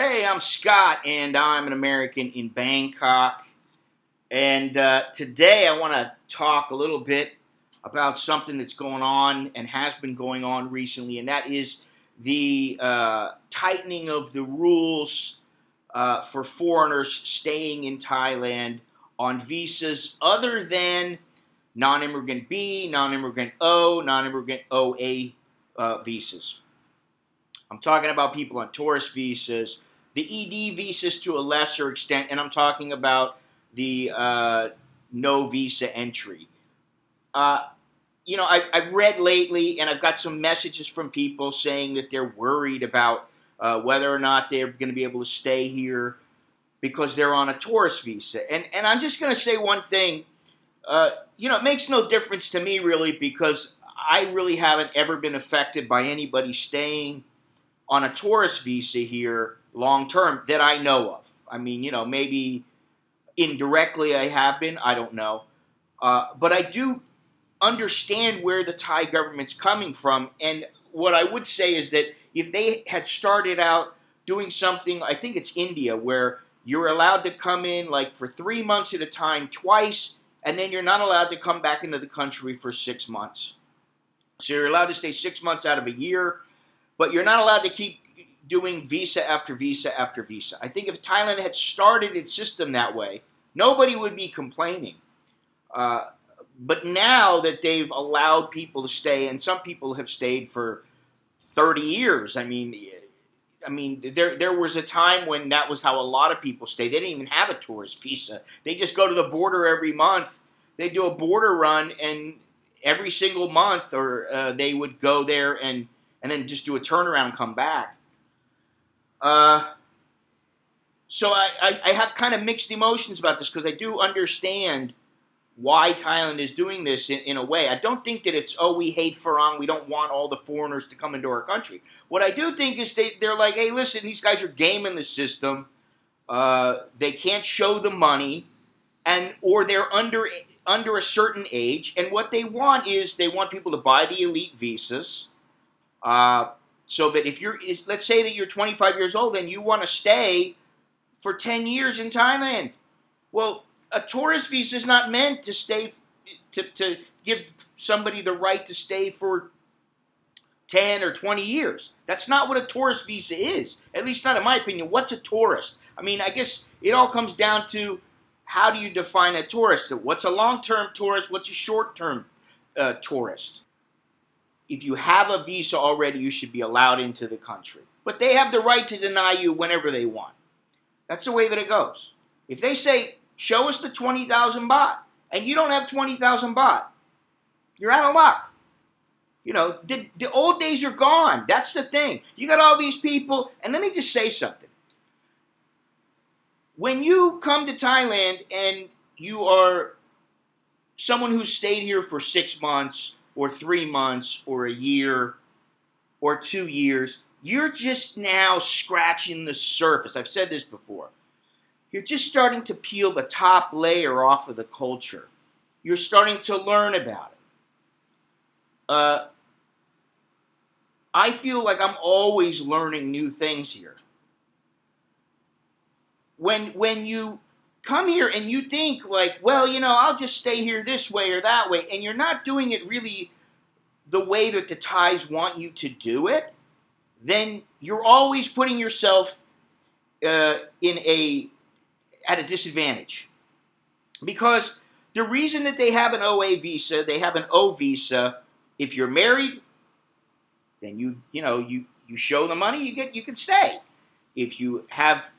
Hey, I'm Scott, and I'm an American in Bangkok. And today I want to talk a little bit about something that's going on and has been going on recently, and that is the tightening of the rules for foreigners staying in Thailand on visas other than non-immigrant B, non-immigrant O, non-immigrant OA visas. I'm talking about people on tourist visas, the ED visas to a lesser extent, and I'm talking about the no visa entry. I've read lately, and I've got some messages from people saying that they're worried about whether or not they're going to be able to stay here because they're on a tourist visa. And I'm just going to say one thing. It makes no difference to me, really, because I really haven't ever been affected by anybody staying on a tourist visa here long-term that I know of. I mean, maybe indirectly I have been, I don't know. But I do understand where the Thai government's coming from, and what I would say is that if they had started out doing something, I think it's India, where you're allowed to come in like for 3 months at a time twice, and then you're not allowed to come back into the country for 6 months. So you're allowed to stay 6 months out of a year, but you're not allowed to keep doing visa after visa after visa. I think if Thailand had started its system that way, nobody would be complaining. But now that they've allowed people to stay, and some people have stayed for 30 years, I mean, there was a time when that was how a lot of people stayed. They didn't even have a tourist visa. They just go to the border every month. They do a border run, and every single month, or they would go there and then just do a turnaround and come back. So I have kind of mixed emotions about this, because I do understand why Thailand is doing this in a way. I don't think that it's, oh, we hate Farang, we don't want all the foreigners to come into our country. What I do think is they're like, hey, listen, these guys are gaming the system. They can't show the money, or they're under a certain age, and what they want is they want people to buy the elite visas. So that if let's say that you're 25 years old and you want to stay for 10 years in Thailand. Well, a tourist visa is not meant to stay, to give somebody the right to stay for 10 or 20 years. That's not what a tourist visa is, at least not in my opinion. What's a tourist? I mean, I guess it all comes down to how do you define a tourist? What's a long-term tourist? What's a short-term tourist? If you have a visa already, you should be allowed into the country. But they have the right to deny you whenever they want. That's the way that it goes. If they say, show us the 20,000 baht, and you don't have 20,000 baht, you're out of luck. The old days are gone. That's the thing. You got all these people, and let me just say something. When you come to Thailand and you are someone who's stayed here for 6 months, or 3 months, or a year, or 2 years, you're just now scratching the surface. I've said this before. You're just starting to peel the top layer off of the culture. You're starting to learn about it. I feel like I'm always learning new things here. When you come here and you think like, well, I'll just stay here this way or that way, and you're not doing it really the way that the Thais want you to do it, then you're always putting yourself at a disadvantage. Because the reason that they have an OA visa, they have an O visa, if you're married, then you show the money, you can stay. If you have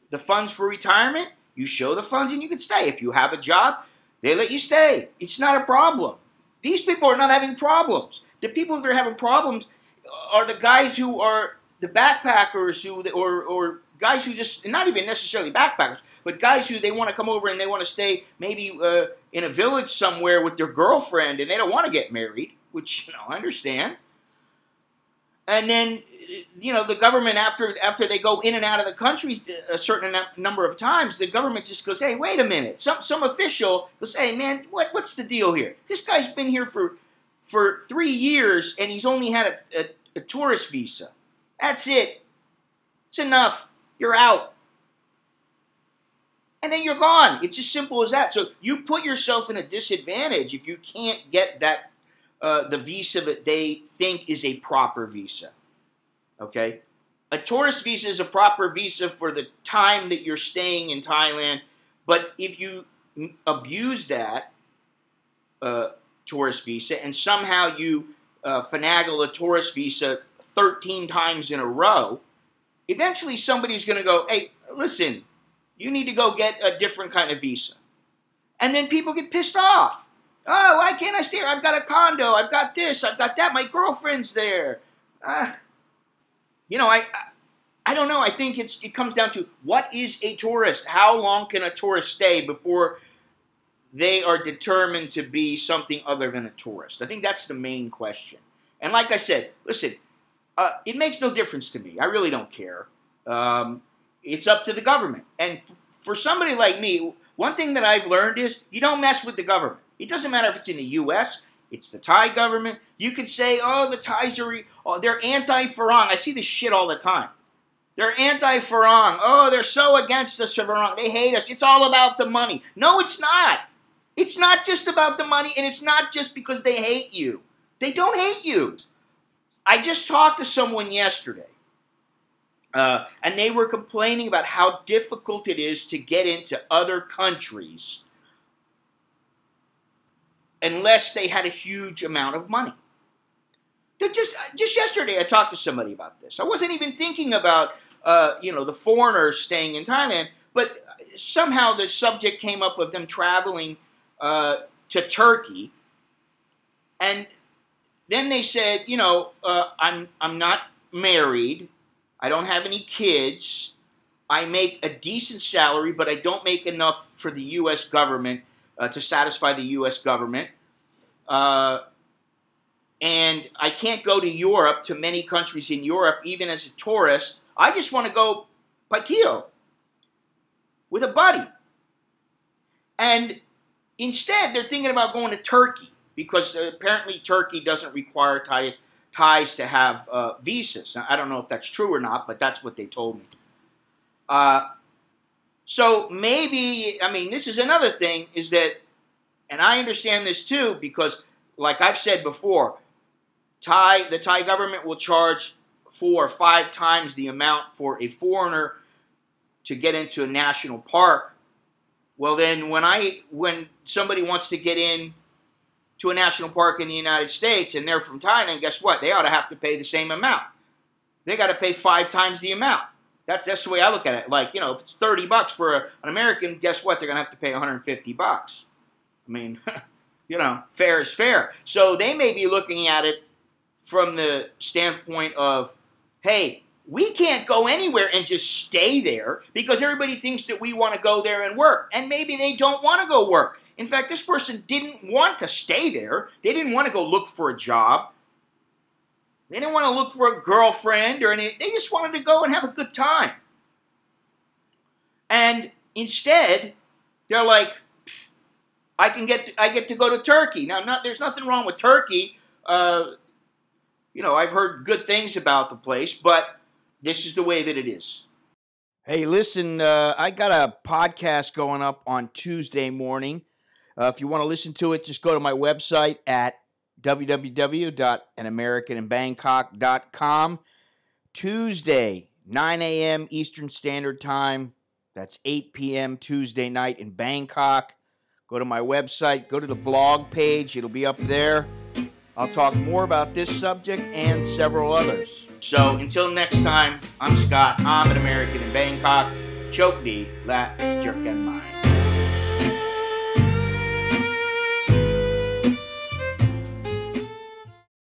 the funds for retirement, you show the funds and you can stay. If you have a job, they let you stay. It's not a problem. These people are not having problems. The people that are having problems are the guys who are the backpackers, or guys who just, not even necessarily backpackers, but guys who they want to come over and they want to stay maybe in a village somewhere with their girlfriend, and they don't want to get married, which, I understand. And then, the government, after they go in and out of the country a certain number of times, the government just goes, hey, wait a minute. Some official goes, hey, man, what's the deal here? This guy's been here for 3 years, and he's only had a tourist visa. That's it. It's enough. you're out. And then you're gone. It's as simple as that. So you put yourself in a disadvantage if you can't get that the visa that they think is a proper visa. Okay? A tourist visa is a proper visa for the time that you're staying in Thailand. But if you abuse that tourist visa and somehow you finagle a tourist visa 13 times in a row, eventually somebody's going to go, hey, listen, you need to go get a different kind of visa. And then people get pissed off. Oh, why can't I stay here? I've got a condo. I've got this. I've got that. My girlfriend's there. You know, I don't know. I think it comes down to what is a tourist? How long can a tourist stay before they are determined to be something other than a tourist? I think that's the main question. And like I said, listen, it makes no difference to me. I really don't care. It's up to the government. And for somebody like me, one thing that I've learned is you don't mess with the government. It doesn't matter if it's in the U.S., it's the Thai government. You could say, oh, the Thais are, they're anti-Farang. I see this shit all the time. They're anti-Farang. Oh, they're so against us, Farang. They hate us. It's all about the money. No, it's not. It's not just about the money, and it's not just because they hate you. They don't hate you. I just talked to someone yesterday. And they were complaining about how difficult it is to get into other countries unless they had a huge amount of money. Just yesterday I talked to somebody about this. I wasn't even thinking about, the foreigners staying in Thailand, but somehow the subject came up of them traveling to Turkey. And then they said, I'm not married. I don't have any kids. I make a decent salary, but I don't make enough for the U.S. government to satisfy the U.S. government. And I can't go to Europe, to many countries in Europe, even as a tourist. I just want to go patio with a buddy. And instead, they're thinking about going to Turkey because apparently Turkey doesn't require Thais to have visas. Now, I don't know if that's true or not, but that's what they told me. So maybe, this is another thing, is that, and I understand this too, because like I've said before, the Thai government will charge 4 or 5 times the amount for a foreigner to get into a national park. Well then, when somebody wants to get in to a national park in the United States and they're from Thailand, guess what? They ought to have to pay the same amount. They got to pay 5 times the amount. That's the way I look at it. Like, if it's $30 for an American, guess what? They're going to have to pay $150. Fair is fair. So they may be looking at it from the standpoint of, hey, we can't go anywhere and just stay there because everybody thinks that we want to go there and work. And maybe they don't want to go work. In fact, this person didn't want to stay there. They didn't want to go look for a job. They didn't want to look for a girlfriend or anything. They just wanted to go and have a good time. And instead, they're like, I get to go to Turkey. Now, there's nothing wrong with Turkey. I've heard good things about the place, but this is the way that it is. Hey, listen, I got a podcast going up on Tuesday morning. If you want to listen to it, just go to my website at www.anamericaninbangkok.com. Tuesday, 9 a.m. Eastern Standard Time. That's 8 p.m. Tuesday night in Bangkok. Go to my website. Go to the blog page. It'll be up there. I'll talk more about this subject and several others. So until next time, I'm Scott. I'm an American in Bangkok. Chok di la jerken mai.